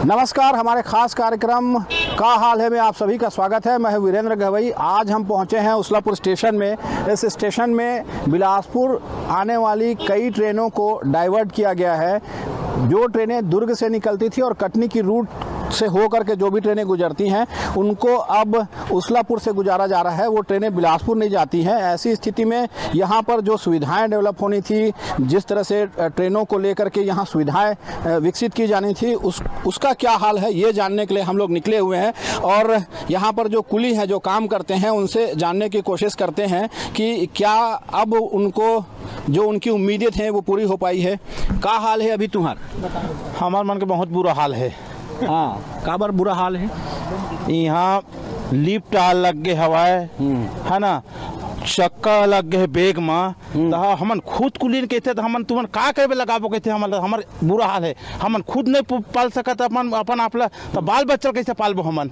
नमस्कार, हमारे खास कार्यक्रम का हाल है में आप सभी का स्वागत है। मैं हूं वीरेंद्र गवई। आज हम पहुंचे हैं उसलापुर स्टेशन में। इस स्टेशन में बिलासपुर आने वाली कई ट्रेनों को डाइवर्ट किया गया है। जो ट्रेनें दुर्ग से निकलती थी और कटनी की रूट से होकर के जो भी ट्रेनें गुजरती हैं उनको अब उसलापुर से गुजारा जा रहा है। वो ट्रेनें बिलासपुर नहीं जाती हैं। ऐसी स्थिति में यहाँ पर जो सुविधाएं डेवलप होनी थी, जिस तरह से ट्रेनों को लेकर के यहाँ सुविधाएं विकसित की जानी थी, उसका क्या हाल है ये जानने के लिए हम लोग निकले हुए हैं। और यहाँ पर जो कुली हैं जो काम करते हैं उनसे जानने की कोशिश करते हैं कि क्या अब उनको जो उनकी उम्मीदें थी वो पूरी हो पाई है। क्या हाल है अभी तुम्हारा? हमारे मन के बहुत बुरा हाल है। हाँ, का बार बुरा हाल है? यहाँ लिफ्ट लग गए हवाए है ना, चक्का लग गए बेग में। तो हमन खुद कुलीन कहते तो हमन तुमन का करे लगाबो कहते हमार बुरा हाल है। हमन खुद नहीं पाल सकत अपन आपला तो बाल बच्चा कैसे पालबो हमन?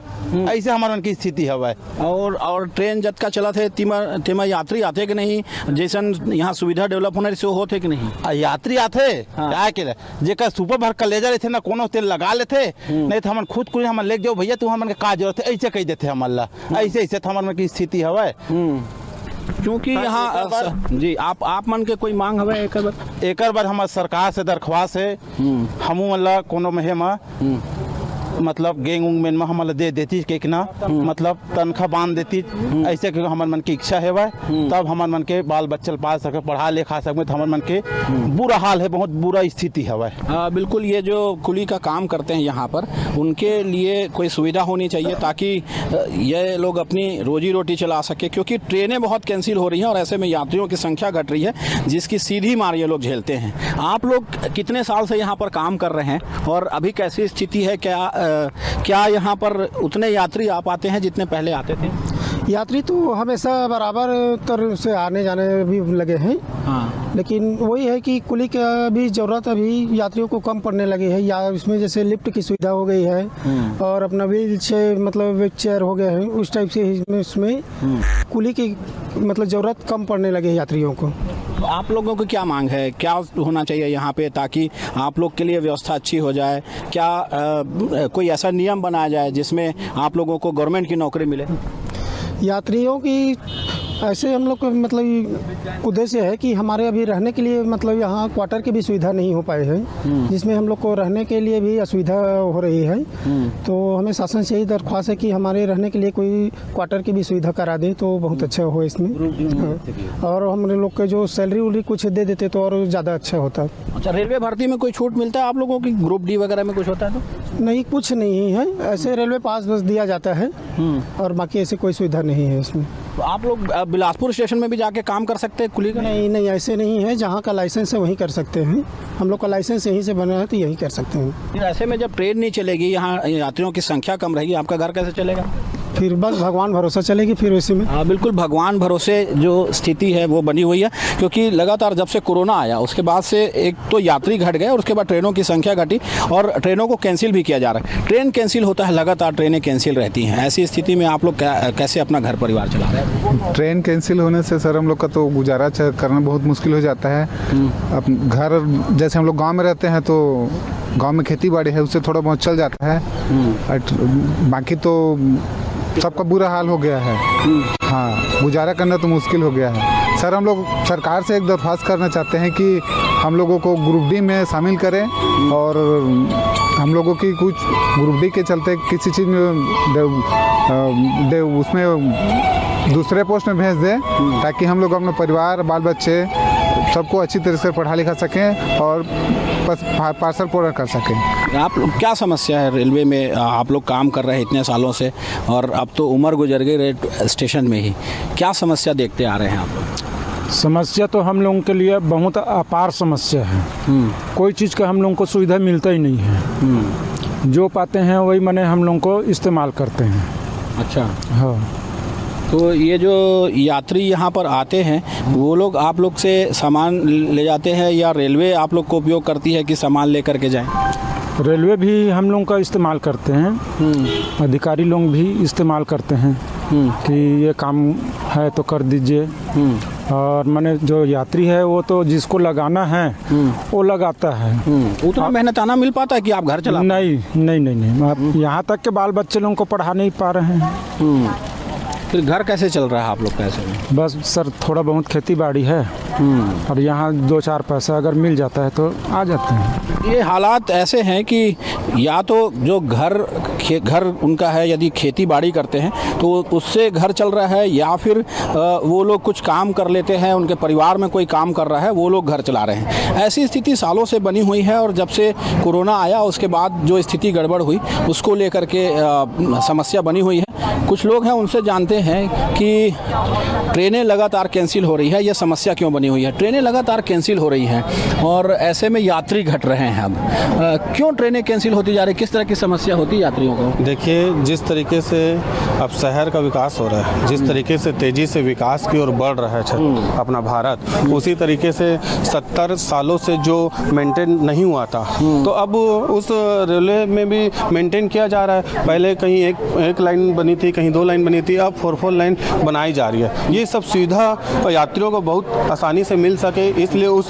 ऐसे हमारे की स्थिति हवा। और ट्रेन जतका चला थे तेमा यात्री आते कि नहीं? जैसन यहाँ सुविधा डेवलप होने से होते कि नहीं? यात्री आते क्या के जेकर सुपर भर का ले जा रहे थे ना, कोनो तेल लगा लेते नहीं तो हमन खुद कुलीन हमन ले जाओ भैया तू हमन के का जरूरत है ऐसे कह देते हमन ला। ऐसे हमारे की स्थिति हवा। क्योंकि यहाँ जी आप मन के कोई मांग हवे? एक बार हमारे सरकार से दरख्वास्त है, हमू मतलब कोनो महीना मतलब गेंग उंग में हम दे देती के ना, मतलब तनख्वाह बांध देती। ऐसे कि हमारे मन की इच्छा है वह तब हमारे मन के बाल बच्चल पाल सके, पढ़ा लिखा सके। तो हमारे मन के बुरा हाल है, बहुत बुरा स्थिति है वह। बिल्कुल, ये जो कुली का काम करते हैं यहाँ पर उनके लिए कोई सुविधा होनी चाहिए ताकि ये लोग अपनी रोजी रोटी चला सके। क्योंकि ट्रेनें बहुत कैंसिल हो रही हैं और ऐसे में यात्रियों की संख्या घट रही है जिसकी सीधी मार ये लोग झेलते हैं। आप लोग कितने साल से यहाँ पर काम कर रहे हैं और अभी कैसी स्थिति है? क्या यहाँ पर उतने यात्री आ पाते हैं जितने पहले आते थे? यात्री तो हमेशा बराबर तरह से आने जाने भी लगे हैं। हाँ, लेकिन वही है कि कुली का भी ज़रूरत अभी यात्रियों को कम पड़ने लगी है। या इसमें जैसे लिफ्ट की सुविधा हो गई है और अपना व्हील चेयर मतलब व्हील चेयर हो गए हैं, उस टाइप से इसमें कुली की मतलब ज़रूरत कम पड़ने लगे है यात्रियों को। तो आप लोगों की क्या मांग है? क्या होना चाहिए यहाँ पे ताकि आप लोग के लिए व्यवस्था अच्छी हो जाए? क्या कोई ऐसा नियम बनाया जाए जिसमें आप लोगों को गवर्नमेंट की नौकरी मिले? यात्रियों की ऐसे हम लोग को मतलब उद्देश्य है कि हमारे अभी रहने के लिए मतलब यहाँ क्वार्टर की भी सुविधा नहीं हो पाई है, जिसमें हम लोग को रहने के लिए भी असुविधा हो रही है। तो हमें शासन से यही दरख्वास्त है कि हमारे रहने के लिए कोई क्वार्टर की भी सुविधा करा दे तो बहुत अच्छा हो इसमें। और हम लोग के जो सैलरी उलरी कुछ दे देते तो और ज़्यादा अच्छा होता। अच्छा, रेलवे भर्ती में कोई छूट मिलता है आप लोगों की? ग्रुप डी वगैरह में कुछ होता है तो? नहीं, कुछ नहीं है। ऐसे रेलवे पास बस दिया जाता है और बाकी ऐसी कोई सुविधा नहीं है इसमें। तो आप लोग बिलासपुर स्टेशन में भी जाके काम कर सकते हैं कुली का? नहीं, ऐसे नहीं है। जहाँ का लाइसेंस है वहीं कर सकते हैं। हम लोग का लाइसेंस यहीं से बना है तो यहीं कर सकते हैं। फिर ऐसे में जब ट्रेन नहीं चलेगी, यहाँ यात्रियों की संख्या कम रहेगी, आपका घर कैसे चलेगा? फिर बस भगवान भरोसा चलेगी फिर वैसे में। हाँ बिल्कुल, भगवान भरोसे जो स्थिति है वो बनी हुई है। क्योंकि लगातार जब से कोरोना आया उसके बाद से एक तो यात्री घट गए और उसके बाद ट्रेनों की संख्या घटी और ट्रेनों को कैंसिल भी किया जा रहा है। ट्रेन कैंसिल होता है, लगातार ट्रेनें कैंसिल रहती हैं। ऐसी स्थिति में आप लोग कैसे अपना घर परिवार चला रहे हैं? ट्रेन कैंसिल होने से सर हम लोग का तो गुजारा करना बहुत मुश्किल हो जाता है। अब घर जैसे हम लोग गाँव में रहते हैं तो गाँव में खेती बाड़ी है, उससे थोड़ा बहुत चल जाता है। बाकी तो सबका बुरा हाल हो गया है। हाँ, गुजारा करना तो मुश्किल हो गया है। सर हम लोग सरकार से एक दरख्वास्त करना चाहते हैं कि हम लोगों को ग्रुप डी में शामिल करें और हम लोगों की कुछ ग्रुप डी के चलते किसी चीज़ में उसमें दूसरे पोस्ट में भेज दें ताकि हम लोग अपना परिवार बाल बच्चे सबको अच्छी तरह से पढ़ा लिखा सकें और पार्सल पूरा कर सकें। आप क्या समस्या है रेलवे में? आप लोग काम कर रहे हैं इतने सालों से और अब तो उम्र गुजर गई रेल स्टेशन में ही, क्या समस्या देखते आ रहे हैं आप लोग? समस्या तो हम लोगों के लिए बहुत अपार समस्या है। कोई चीज़ का हम लोगों को सुविधा मिलता ही नहीं है। जो पाते हैं वही माने हम लोगों को इस्तेमाल करते हैं। अच्छा, हाँ। तो ये जो यात्री यहाँ पर आते हैं वो लोग आप लोग से सामान ले जाते हैं या रेलवे आप लोग को उपयोग करती है कि सामान लेकर के जाएं? रेलवे भी हम लोगों का इस्तेमाल करते हैं, अधिकारी लोग भी इस्तेमाल करते हैं कि ये काम है तो कर दीजिए। और मैंने जो यात्री है वो तो जिसको लगाना है वो लगाता है। उतना मेहनताना मिल पाता है कि आप घर चला? नहीं नहीं नहीं नहीं, आप यहाँ तक के बाल बच्चे लोगों को पढ़ा नहीं पा रहे हैं। फिर घर कैसे चल रहा है आप लोग का ऐसे में? बस सर थोड़ा बहुत खेती बाड़ी है और यहाँ 2-4 पैसा अगर मिल जाता है तो आ जाते हैं। ये हालात ऐसे हैं कि या तो जो घर उनका है, यदि खेती बाड़ी करते हैं तो उससे घर चल रहा है, या फिर वो लोग कुछ काम कर लेते हैं, उनके परिवार में कोई काम कर रहा है, वो लोग घर चला रहे हैं। ऐसी स्थिति सालों से बनी हुई है और जब से कोरोना आया उसके बाद जो स्थिति गड़बड़ हुई उसको लेकर के समस्या बनी हुई है। कुछ लोग हैं, उनसे जानते हैं कि ट्रेनें लगातार कैंसिल हो रही है, ये समस्या क्यों बनी हुई है? ट्रेनें लगातार कैंसिल हो रही हैं और ऐसे में यात्री घट रहे हैं। अब क्यों ट्रेनें कैंसिल होती जा रही है? किस तरह की समस्या होती है यात्रियों को? देखिए, जिस तरीके से अब शहर का विकास हो रहा है, जिस तरीके से तेज़ी से विकास की ओर बढ़ रहा है अपना भारत, उसी तरीके से 70 सालों से जो मेंटेन नहीं हुआ था तो अब उस रेलवे में भी मेंटेन किया जा रहा है। पहले कहीं एक लाइन बनी थी, कहीं 2 लाइन बनी थी, अब 4 लाइन बनाई जा रही है। ये सब सुविधा यात्रियों को बहुत आसानी से मिल सके, इसलिए उस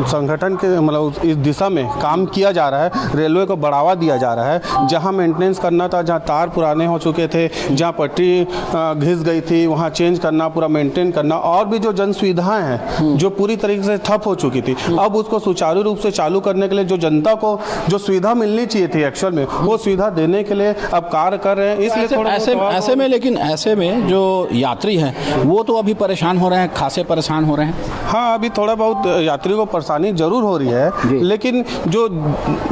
संगठन के मतलब इस दिशा में काम किया जा रहा है। रेलवे को बढ़ावा दिया जा रहा है। जहां मेंटेनेंस करना था, जहां तार पुराने हो चुके थे, जहां पटरी घिस गई थी, वहां चेंज करना, पूरा मेंटेन करना, और भी जो जन सुविधाएं हैं जो पूरी तरीके से ठप हो चुकी थी, अब उसको सुचारू रूप से चालू करने के लिए जो जनता को जो सुविधा मिलनी चाहिए थी एक्चुअल में, वो सुविधा देने के लिए अब कार्य कर रहे हैं। इसलिए ऐसे में जो यात्री हैं वो तो अभी परेशान हो रहे हैं, खासे परेशान हो रहे हैं। हाँ, अभी थोड़ा बहुत यात्री को परेशानी जरूर हो रही है, लेकिन जो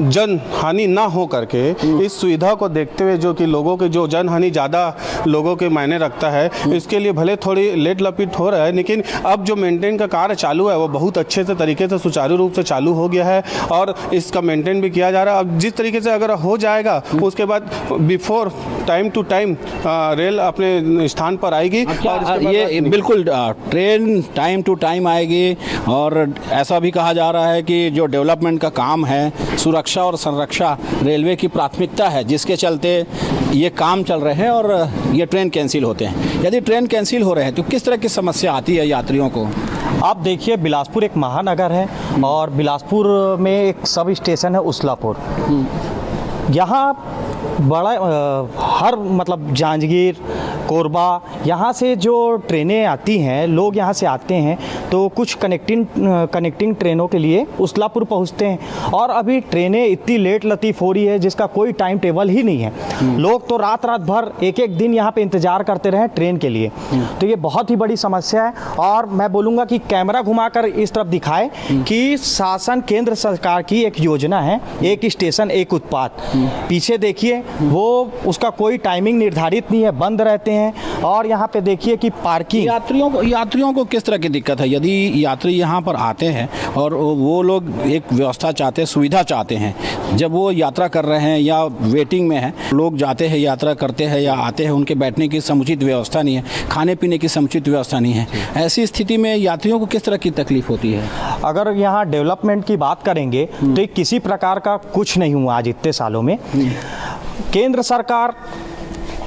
जन हानि ना हो करके इस सुविधा को देखते हुए, जो कि लोगों के जो जन हानि ज़्यादा लोगों के मायने रखता है, इसके लिए भले थोड़ी लेट लपिट हो रहा है, लेकिन अब जो मेंटेन का कार्य चालू है वो बहुत अच्छे से तरीके से सुचारू रूप से चालू हो गया है और इसका मेंटेन भी किया जा रहा है। अब जिस तरीके से अगर हो जाएगा उसके बाद before time to time rail अपने स्थान पर आएगी। और ये बिल्कुल ट्रेन टाइम टू टाइम आएगी और ऐसा भी कहा जा रहा है कि जो डेवलपमेंट का काम है, सुरक्षा और संरक्षा रेलवे की प्राथमिकता है, जिसके चलते ये काम चल रहे हैं और ये ट्रेन कैंसिल होते हैं। यदि ट्रेन कैंसिल हो रहे हैं तो किस तरह की समस्या आती है यात्रियों को? आप देखिए, बिलासपुर एक महानगर है और बिलासपुर में एक सब स्टेशन है उसलापुर। यहाँ बड़ा हर मतलब जांजगीर, कोरबा, यहाँ से जो ट्रेनें आती हैं, लोग यहाँ से आते हैं तो कुछ कनेक्टिंग ट्रेनों के लिए उसलापुर पहुँचते हैं और अभी ट्रेनें इतनी लेट लतीफ़ हो रही है जिसका कोई टाइम टेबल ही नहीं है। लोग तो रात भर एक दिन यहाँ पे इंतज़ार करते रहे ट्रेन के लिए। तो ये बहुत ही बड़ी समस्या है और मैं बोलूँगा कि कैमरा घुमाकर इस तरफ दिखाए कि शासन केंद्र सरकार की एक योजना है, एक स्टेशन एक उत्पाद। पीछे देखिए, वो उसका कोई टाइमिंग निर्धारित नहीं है, बंद रहते हैं। और यहाँ पे देखिए कि पार्किंग, यात्रियों को किस तरह की दिक्कत है? यदि यात्री यहाँ पर आते हैं और वो लोग एक व्यवस्था चाहते हैं, सुविधा चाहते हैं, जब वो यात्रा कर रहे हैं या वेटिंग में हैं, लोग जाते हैं, यात्रा करते हैं या आते हैं, उनके बैठने की समुचित व्यवस्था नहीं है, खाने पीने की समुचित व्यवस्था नहीं है, ऐसी स्थिति में यात्रियों को किस तरह की तकलीफ होती है? अगर यहाँ डेवलपमेंट की बात करेंगे तो किसी प्रकार का कुछ नहीं हुआ आज इतने सालों में। केंद्र सरकार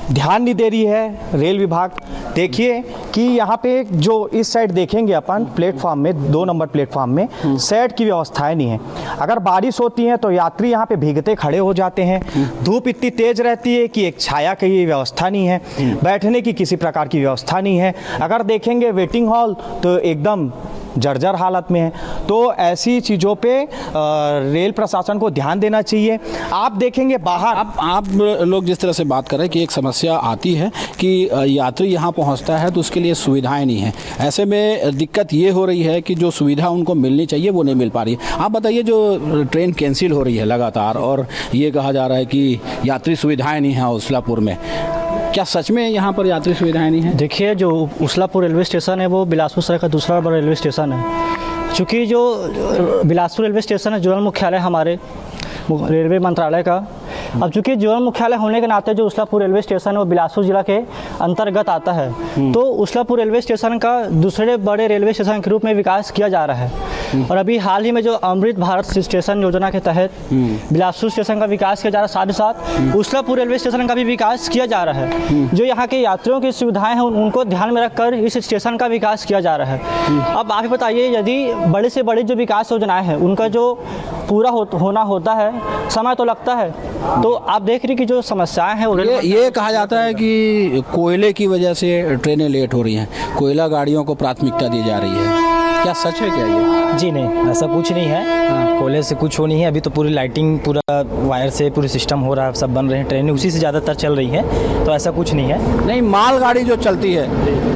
ध्यान नहीं दे रही है, रेल विभाग। देखिए कि यहाँ पे जो इस साइड देखेंगे अपन प्लेटफॉर्म में, 2 नंबर प्लेटफॉर्म में सेट की व्यवस्थाएं नहीं है। अगर बारिश होती है तो यात्री यहाँ पे भीगते खड़े हो जाते हैं। धूप इतनी तेज रहती है कि एक छाया की व्यवस्था नहीं है, बैठने की किसी प्रकार की व्यवस्था नहीं है। अगर देखेंगे वेटिंग हॉल तो एकदम जर्जर हालत में है। तो ऐसी चीज़ों पे रेल प्रशासन को ध्यान देना चाहिए। आप देखेंगे बाहर, आप लोग जिस तरह से बात कर रहे हैं कि एक समस्या आती है कि यात्री यहाँ पहुँचता है तो उसके लिए सुविधाएं नहीं हैं, ऐसे में दिक्कत ये हो रही है कि जो सुविधा उनको मिलनी चाहिए वो नहीं मिल पा रही है। आप बताइए, जो ट्रेन कैंसिल हो रही है लगातार और ये कहा जा रहा है कि यात्री सुविधाएँ नहीं हैं उसलापुर में, क्या सच में यहाँ पर यात्री सुविधाएं नहीं हैं? देखिए, जो उसलापुर रेलवे स्टेशन है वो बिलासपुर शहर का दूसरा बड़ा रेलवे स्टेशन है। चूँकि जो बिलासपुर रेलवे स्टेशन है, जोनल मुख्यालय हमारे रेलवे मंत्रालय का, अब चूंकि जोन मुख्यालय होने के नाते जो उसलापुर रेलवे स्टेशन है वो बिलासपुर जिला के अंतर्गत आता है, तो उसलापुर रेलवे स्टेशन का दूसरे बड़े रेलवे स्टेशन के रूप में विकास किया जा रहा है। और अभी हाल ही में जो अमृत भारत स्टेशन योजना के तहत बिलासपुर स्टेशन का विकास किया जा रहा है, साथ ही साथ उसलापुर रेलवे स्टेशन का भी विकास किया जा रहा है। जो यहाँ के यात्रियों की सुविधाएं हैं उनको ध्यान में रखकर इस स्टेशन का विकास किया जा रहा है। अब आप ही बताइए, यदि बड़ी से बड़ी जो विकास योजनाएं हैं उनका जो पूरा होना होता है, समय तो लगता है, तो आप देख रही कि जो समस्याएं हैं ये कहा जाता है कि कोयले की वजह से ट्रेनें लेट हो रही हैं, कोयला गाड़ियों को प्राथमिकता दी जा रही है, क्या सच है क्या ये? जी नहीं, ऐसा कुछ नहीं है। कोयले से कुछ हो नहीं है। अभी तो पूरी लाइटिंग, पूरा वायर से पूरी सिस्टम हो रहा है, सब बन रहे हैं, ट्रेनें उसी से ज़्यादातर चल रही हैं, तो ऐसा कुछ नहीं है। नहीं, मालगाड़ी जो चलती है,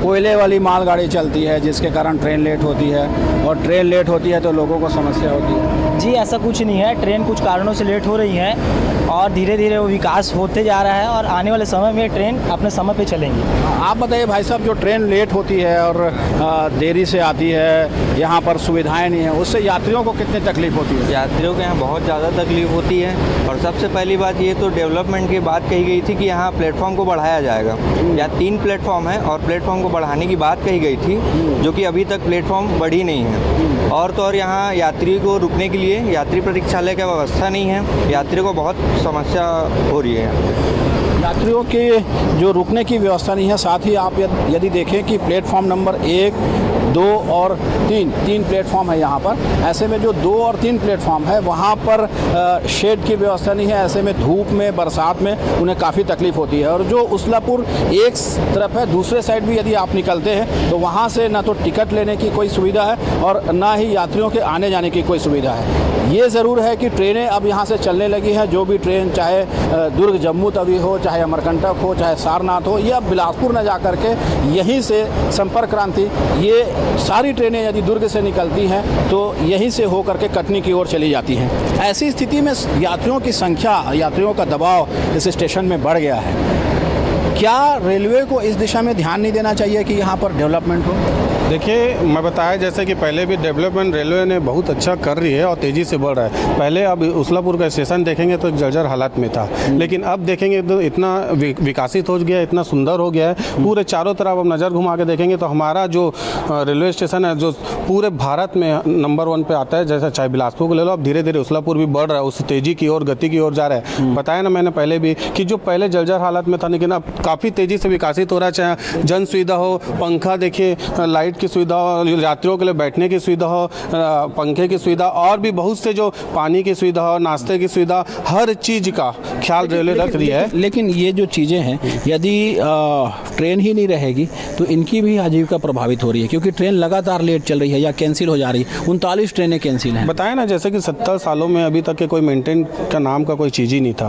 कोयले वाली मालगाड़ी चलती है जिसके कारण ट्रेन लेट होती है, और ट्रेन लेट होती है तो लोगों को समस्या होती है। जी ऐसा कुछ नहीं है, ट्रेन कुछ कारणों से लेट हो रही है और धीरे धीरे वो विकास होते जा रहा है और आने वाले समय में ट्रेन अपने समय पे चलेंगी। आप बताइए भाई साहब, जो ट्रेन लेट होती है और देरी से आती है, यहाँ पर सुविधाएं नहीं है, उससे यात्रियों को कितनी तकलीफ होती है? यात्रियों को यहाँ बहुत ज़्यादा तकलीफ होती है। और सबसे पहली बात ये तो डेवलपमेंट की बात कही गई थी कि यहाँ प्लेटफॉर्म को बढ़ाया जाएगा। यहाँ 3 प्लेटफॉर्म है और प्लेटफॉर्म को बढ़ाने की बात कही गई थी, जो कि अभी तक प्लेटफॉर्म बढ़ी नहीं है। और तो और यहाँ यात्री को रुकने के लिए यात्री प्रतीक्षालय की व्यवस्था नहीं है, यात्री को बहुत समस्या हो रही है। यात्रियों के जो रुकने की व्यवस्था नहीं है, साथ ही आप यदि देखें कि प्लेटफॉर्म नंबर 1, 2 और 3 प्लेटफॉर्म है यहाँ पर। ऐसे में जो 2 और 3 प्लेटफॉर्म है वहाँ पर शेड की व्यवस्था नहीं है। ऐसे में धूप में, बरसात में उन्हें काफ़ी तकलीफ होती है। और जो उसलापुर एक तरफ है, दूसरे साइड भी यदि आप निकलते हैं तो वहाँ से ना तो टिकट लेने की कोई सुविधा है और ना ही यात्रियों के आने जाने की कोई सुविधा है। ये ज़रूर है कि ट्रेनें अब यहाँ से चलने लगी हैं। जो भी ट्रेन, चाहे दुर्ग जम्मू तवी हो, चाहे अमरकंटक हो, चाहे सारनाथ हो, या बिलासपुर न जा कर के यहीं से संपर्क क्रांति, ये सारी ट्रेनें यदि दुर्ग से निकलती हैं तो यहीं से होकर के कटनी की ओर चली जाती हैं। ऐसी स्थिति में यात्रियों की संख्या, यात्रियों का दबाव इस स्टेशन में बढ़ गया है। क्या रेलवे को इस दिशा में ध्यान नहीं देना चाहिए कि यहाँ पर डेवलपमेंट हो? देखिए, मैं बताया जैसे कि पहले भी डेवलपमेंट रेलवे ने बहुत अच्छा कर रही है और तेज़ी से बढ़ रहा है। पहले अब उसलापुर का स्टेशन देखेंगे तो जर्जर हालत में था, लेकिन अब देखेंगे तो इतना विकसित हो गया है, इतना सुंदर हो गया है। पूरे चारों तरफ अब नज़र घुमा के देखेंगे तो हमारा जो रेलवे स्टेशन है, जो पूरे भारत में नंबर 1 पे आता है, जैसे चाहे बिलासपुर को ले लो, अब धीरे धीरे उसलापुर भी बढ़ रहा है, उस तेज़ी की ओर, गति की ओर जा रहा है। बताया ना मैंने पहले भी कि जो पहले जर्जर हालत में था, लेकिन अब काफ़ी तेज़ी से विकसित हो रहा है। चाहे जन सुविधा हो, पंखा देखिए, लाइट की सुविधा हो, यात्रियों के लिए बैठने की सुविधा हो, पंखे की सुविधा, और भी बहुत से जो पानी की सुविधा हो, नाश्ते की सुविधा, हर चीज़ का ख्याल रेलवे रख रही है। लेकिन ये जो चीज़ें हैं, यदि ट्रेन ही नहीं रहेगी तो इनकी भी आजीविका प्रभावित हो रही है, क्योंकि ट्रेन लगातार लेट चल रही है या कैंसिल हो जा रही है। 39 ट्रेनें कैंसिल हैं। बताया ना, जैसे कि 70 सालों में अभी तक के कोई मेंटेन का नाम का कोई चीज़ ही नहीं था,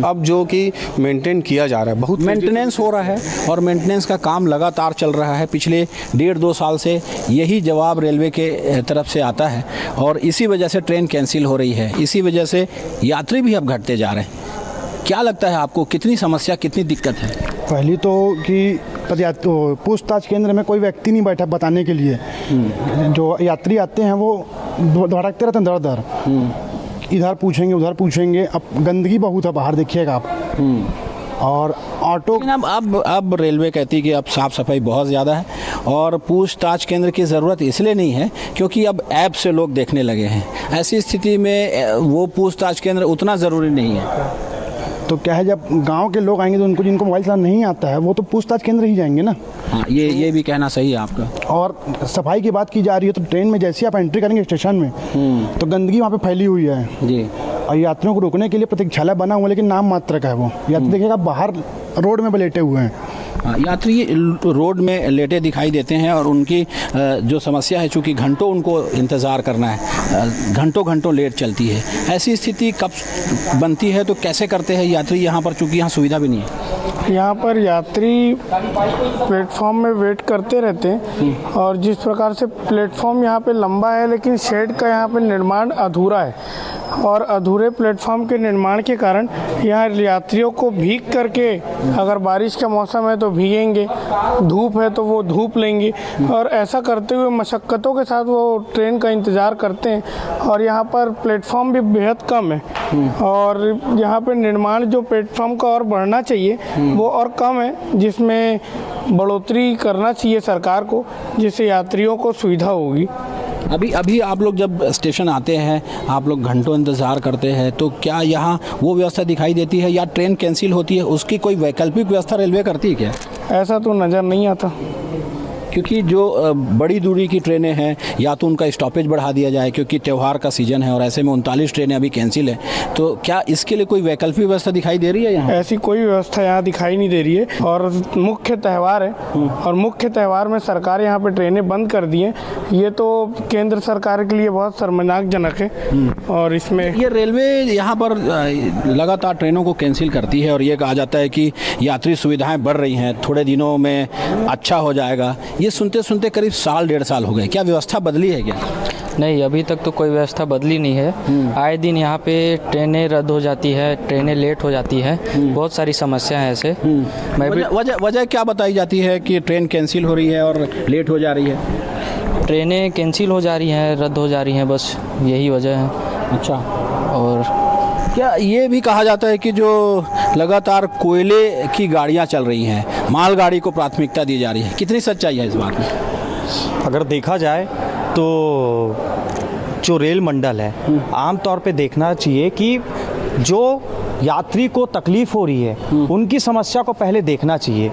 अब जो कि मेंटेन किया जा रहा है, बहुत मेंटेनेंस हो रहा है और मेंटेनेंस का काम लगातार चल रहा है। पिछले 1.5-2 साल से यही जवाब रेलवे के तरफ से आता है और इसी वजह से ट्रेन कैंसिल हो रही है, इसी वजह से यात्री भी अब घटते जा रहे हैं। क्या लगता है आपको, कितनी समस्या, कितनी दिक्कत है? पहली तो कि पूछताछ केंद्र में कोई व्यक्ति नहीं बैठा बताने के लिए। जो यात्री आते हैं वो धड़कते रहते हैं दर-दर, इधर पूछेंगे उधर पूछेंगे। अब गंदगी बहुत है बाहर, देखिएगा आप। और ऑटो अब रेलवे कहती है कि अब साफ़ सफाई बहुत ज़्यादा है और पूछताछ केंद्र की ज़रूरत इसलिए नहीं है क्योंकि अब ऐप से लोग देखने लगे हैं। ऐसी स्थिति में वो पूछताछ केंद्र उतना ज़रूरी नहीं है। तो क्या है, जब गांव के लोग आएंगे तो उनको, जिनको मोबाइल चलाना नहीं आता है, वो तो पूछताछ केंद्र ही जाएंगे ना। हाँ, ये भी कहना सही है आपका। और सफाई की बात की जा रही है तो ट्रेन में जैसे आप एंट्री करेंगे स्टेशन में तो गंदगी वहाँ पे फैली हुई है जी। और यात्रियों को रोकने के लिए प्रतीक्षालय बना हुआ है, लेकिन नाम मात्र का है वो। यात्री देखिएगा बाहर रोड में लेटे हुए हैं। यात्री रोड में लेटे दिखाई देते हैं और उनकी जो समस्या है, चूँकि घंटों उनको इंतज़ार करना है, घंटों लेट चलती है। ऐसी स्थिति कब बनती है, तो कैसे करते हैं यात्री यहाँ पर, चूँकि यहाँ सुविधा भी नहीं है? यहाँ पर यात्री प्लेटफॉर्म में वेट करते रहते हैं और जिस प्रकार से प्लेटफॉर्म यहाँ पे लंबा है, लेकिन शेड का यहाँ पे निर्माण अधूरा है और अधूरे प्लेटफॉर्म के निर्माण के कारण यहाँ यात्रियों को भीग करके, अगर बारिश का मौसम है तो भीगेंगे, धूप है तो वो धूप लेंगे, और ऐसा करते हुए मशक्क़तों के साथ वो ट्रेन का इंतज़ार करते हैं। और यहाँ पर प्लेटफॉर्म भी बेहद कम है, और यहाँ पे निर्माण जो प्लेटफॉर्म का और बढ़ना चाहिए वो और कम है, जिसमें बढ़ोतरी करना चाहिए सरकार को, जिससे यात्रियों को सुविधा होगी। अभी आप लोग जब स्टेशन आते हैं, आप लोग घंटों इंतज़ार करते हैं, तो क्या यहाँ वो व्यवस्था दिखाई देती है या ट्रेन कैंसिल होती है उसकी कोई वैकल्पिक व्यवस्था रेलवे करती है क्या? ऐसा तो नज़र नहीं आता, क्योंकि जो बड़ी दूरी की ट्रेनें हैं या तो उनका स्टॉपेज बढ़ा दिया जाए, क्योंकि त्यौहार का सीज़न है और ऐसे में 39 ट्रेनें अभी कैंसिल है, तो क्या इसके लिए कोई वैकल्पिक व्यवस्था दिखाई दे रही है यहाँ? ऐसी कोई व्यवस्था यहाँ दिखाई नहीं दे रही है। और मुख्य त्यौहार है और मुख्य त्यौहार में सरकार यहाँ पे ट्रेनें बंद कर दी हैं, ये तो केंद्र सरकार के लिए बहुत शर्मनाकजनक है। और इसमें ये रेलवे यहाँ पर लगातार ट्रेनों को कैंसिल करती है और ये कहा जाता है कि यात्री सुविधाएँ बढ़ रही हैं, थोड़े दिनों में अच्छा हो जाएगा। ये सुनते सुनते करीब साल 1.5 साल हो गए, क्या व्यवस्था बदली है क्या? नहीं, अभी तक तो कोई व्यवस्था बदली नहीं है। आए दिन यहाँ पे ट्रेनें रद्द हो जाती है, ट्रेनें लेट हो जाती है, बहुत सारी समस्या है ऐसे। मैं भी वजह क्या बताई जाती है कि ट्रेन कैंसिल हो रही है और लेट हो जा रही है? ट्रेनें कैंसिल हो जा रही हैं, रद्द हो जा रही हैं, बस यही वजह है। अच्छा, और क्या ये भी कहा जाता है कि जो लगातार कोयले की गाड़ियाँ चल रही हैं, मालगाड़ी को प्राथमिकता दी जा रही है, कितनी सच्चाई है इस बात में? अगर देखा जाए तो जो रेल मंडल है, आम तौर पे देखना चाहिए कि जो यात्री को तकलीफ हो रही है उनकी समस्या को पहले देखना चाहिए।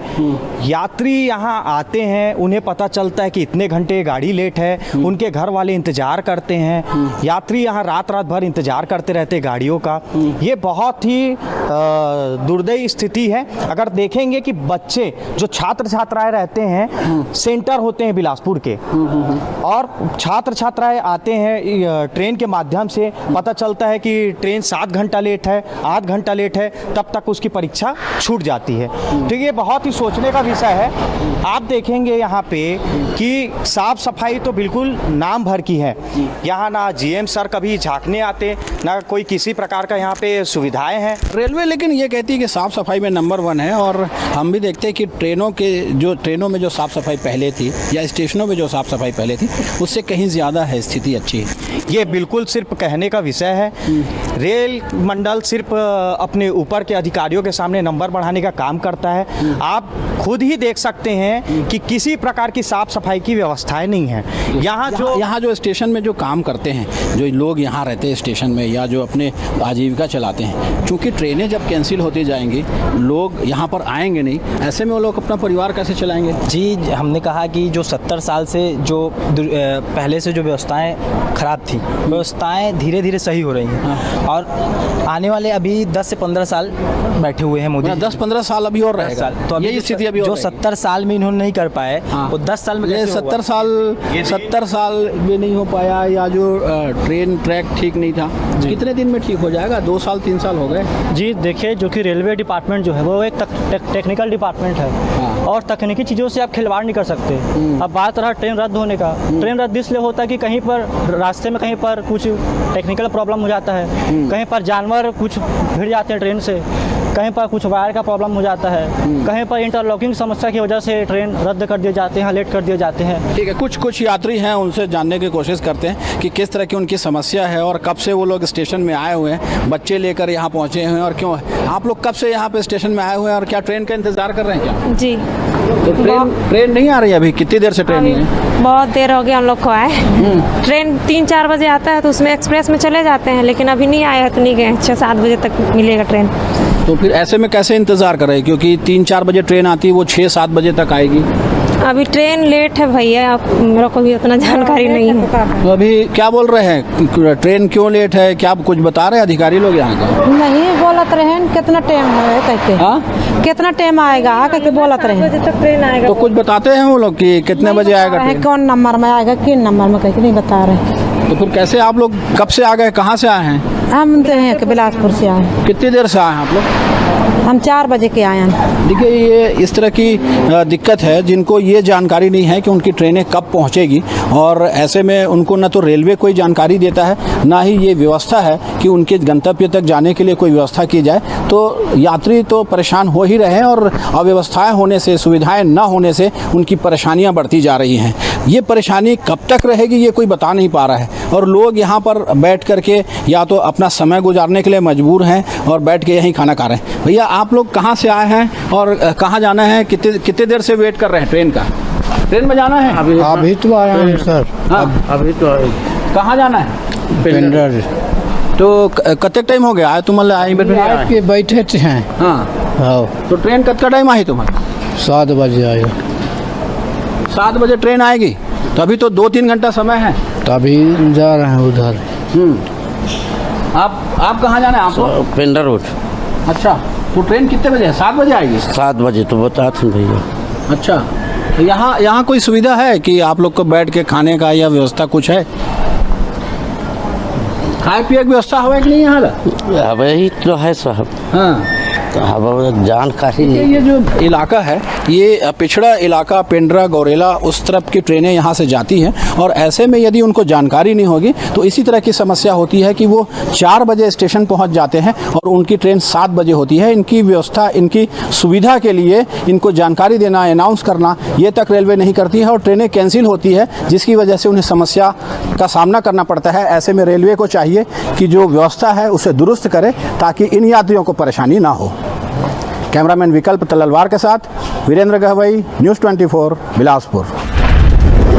यात्री यहाँ आते हैं, उन्हें पता चलता है कि इतने घंटे गाड़ी लेट है, उनके घर वाले इंतज़ार करते हैं, यात्री यहाँ रात भर इंतज़ार करते रहते हैं गाड़ियों का। ये बहुत ही दुर्दैवी स्थिति है। अगर देखेंगे कि बच्चे जो छात्र छात्राएं रहते हैं, सेंटर होते हैं बिलासपुर के, और छात्र छात्राएं आते हैं ट्रेन के माध्यम से, पता चलता है कि ट्रेन 7 घंटा लेट है, 8 घंटा लेट है, तब तक उसकी परीक्षा छूट जाती है। तो ये बहुत ही सोचने का विषय है। आप देखेंगे यहाँ पे कि साफ सफाई तो बिल्कुल नाम भर की है, यहाँ ना जीएम सर कभी झांकने आते, ना कोई किसी प्रकार का यहाँ पे सुविधाएं हैं। रेलवे लेकिन ये कहती है कि साफ़ सफाई में नंबर 1 है, और हम भी देखते हैं कि ट्रेनों में जो साफ़ सफाई पहले थी या स्टेशनों में जो साफ़ सफाई पहले थी उससे कहीं ज़्यादा है, स्थिति अच्छी है। ये बिल्कुल सिर्फ कहने का विषय है। रेल मंडल सिर्फ अपने ऊपर के अधिकारियों के सामने नंबर बढ़ाने का काम करता है। आप खुद ही देख सकते हैं कि किसी प्रकार की साफ सफाई की व्यवस्थाएं नहीं है। यहाँ जो स्टेशन में जो काम करते हैं, जो लोग यहाँ रहते हैं स्टेशन में या जो अपने आजीविका चलाते हैं, चूँकि ट्रेनें जब कैंसिल होती जाएंगी, लोग यहाँ पर आएंगे नहीं, ऐसे में वो लोग अपना परिवार कैसे चलाएंगे? जी, हमने कहा कि जो 70 साल से जो पहले से जो व्यवस्थाएं खराब थी, व्यवस्थाएं धीरे धीरे सही हो रही हैं। और आने वाले अभी 10 से 15 साल बैठे हुए हैं मोदी। 10-15 साल अभी और रहेगा, तो अभी यही स्थिति अभी जो 70 साल में इन्होंने नहीं कर पाए, वो 10 साल में कैसे 70 साल में नहीं हो पाया, या जो ट्रेन ट्रैक ठीक नहीं था, कितने दिन में ठीक हो जाएगा? 2 साल 3 साल हो गए। जी देखिए, जो कि रेलवे डिपार्टमेंट जो है वो एक टेक्निकल डिपार्टमेंट है, और तकनीकी चीज़ों से आप खिलवाड़ नहीं कर सकते। अब बात रहा ट्रेन रद्द होने का, ट्रेन रद्द इसलिए होता है कि कहीं पर रास्ते में कहीं पर कुछ टेक्निकल प्रॉब्लम हो जाता है, कहीं पर जानवर कुछ भिड़ जाते हैं ट्रेन से, कहीं पर कुछ वायर का प्रॉब्लम हो जाता है, कहीं पर इंटरलॉकिंग समस्या की वजह से ट्रेन रद्द कर दिए जाते हैं, लेट कर दिए जाते हैं। ठीक है, कुछ यात्री हैं, उनसे जानने की कोशिश करते हैं कि किस तरह की उनकी समस्या है और कब से वो लोग स्टेशन में आए हुए हैं, बच्चे लेकर यहाँ पहुँचे हैं और क्यों। आप लोग कब से यहाँ पे स्टेशन में आए हुए हैं और क्या ट्रेन का इंतज़ार कर रहे हैं क्या? जी, तो ट्रेन नहीं आ रही अभी? कितनी देर से ट्रेन नहीं है? बहुत देर हो गई हम लोग को आए। ट्रेन 3-4 बजे आता है तो उसमें एक्सप्रेस में चले जाते हैं, लेकिन अभी नहीं आया है तो नहीं गए। 6-7 बजे तक मिलेगा ट्रेन। तो फिर ऐसे में कैसे इंतज़ार कर रहे हैं? क्योंकि 3-4 बजे ट्रेन आती है, वो 6-7 बजे तक आएगी। अभी ट्रेन लेट है भैया, मेरे को भी उतना जानकारी नहीं है। तो अभी क्या बोल रहे हैं, ट्रेन क्यों लेट है, क्या कुछ बता रहे हैं अधिकारी लोग यहाँ का? नहीं बोलत रहे कितना टाइम है कहते, कितना टाइम आएगा कहते बोलत रहे। बजे तक ट्रेन आएगा तो कुछ बताते हैं वो लोग कि कितने बजे आएगा ट्रेन? कौन नंबर में आएगा, किन नंबर में कहते नहीं बता रहे। तो फिर कैसे आप लोग कब से आ गए, कहाँ से आए हैं? हम तो हैं कि बिलासपुर से आए। कितनी देर से आए हैं आप लोग? हम 4 बजे के आए हैं। देखिए, ये इस तरह की दिक्कत है जिनको ये जानकारी नहीं है कि उनकी ट्रेनें कब पहुंचेगी, और ऐसे में उनको न तो रेलवे कोई जानकारी देता है, ना ही ये व्यवस्था है कि उनके गंतव्य तक जाने के लिए कोई व्यवस्था की जाए। तो यात्री तो परेशान हो ही रहे हैं, और अव्यवस्थाएं होने से, सुविधाएं न होने से उनकी परेशानियां बढ़ती जा रही हैं। ये परेशानी कब तक रहेगी ये कोई बता नहीं पा रहा है, और लोग यहाँ पर बैठ करके या तो अपना समय गुजारने के लिए मजबूर हैं और बैठ के यहीं खाना खा रहे हैं। भैया आप लोग कहाँ से आए हैं और कहाँ जाना है, कितने देर से वेट कर रहे हैं ट्रेन का? ट्रेन में जाना है? अभी तो आया हूँ सर। अभी तो आए। कहाँ जाना है? पेंडर। तो कतने टाइम हो गया आए तुम? के बैठे थे हैं। हाँ, तो ट्रेन कत का टाइम आई तुम्हारा? 7 बजे आएगा। 7 बजे ट्रेन आएगी, तो अभी तो 2-3 घंटा समय है। तभी जा रहे हैं उधर। आप कहाँ जाना है आपको? पेंडर रोड। अच्छा, तो ट्रेन कितने बजे है? 7 बजे आएगी? 7 बजे तो बताते भैया। अच्छा, तो यहाँ कोई सुविधा है कि आप लोग को बैठ के खाने का या व्यवस्था कुछ है? खाए पिए की व्यवस्था हुआ कि नहीं यहाँ? वही तो है साहब। हाँ, अब जानकारी नहीं। ये जो इलाका है ये पिछड़ा इलाका, पेंड्रा, गौरेला, उस तरफ की ट्रेनें यहाँ से जाती हैं, और ऐसे में यदि उनको जानकारी नहीं होगी तो इसी तरह की समस्या होती है कि वो 4 बजे स्टेशन पहुँच जाते हैं और उनकी ट्रेन 7 बजे होती है। इनकी व्यवस्था, इनकी सुविधा के लिए इनको जानकारी देना, अनाउंस करना, ये तक रेलवे नहीं करती है और ट्रेनें कैंसिल होती है, जिसकी वजह से उन्हें समस्या का सामना करना पड़ता है। ऐसे में रेलवे को चाहिए कि जो व्यवस्था है उसे दुरुस्त करे ताकि इन यात्रियों को परेशानी ना हो। कैमरामैन विकल्प तलवार के साथ वीरेंद्र गहवई, न्यूज़ 24, बिलासपुर।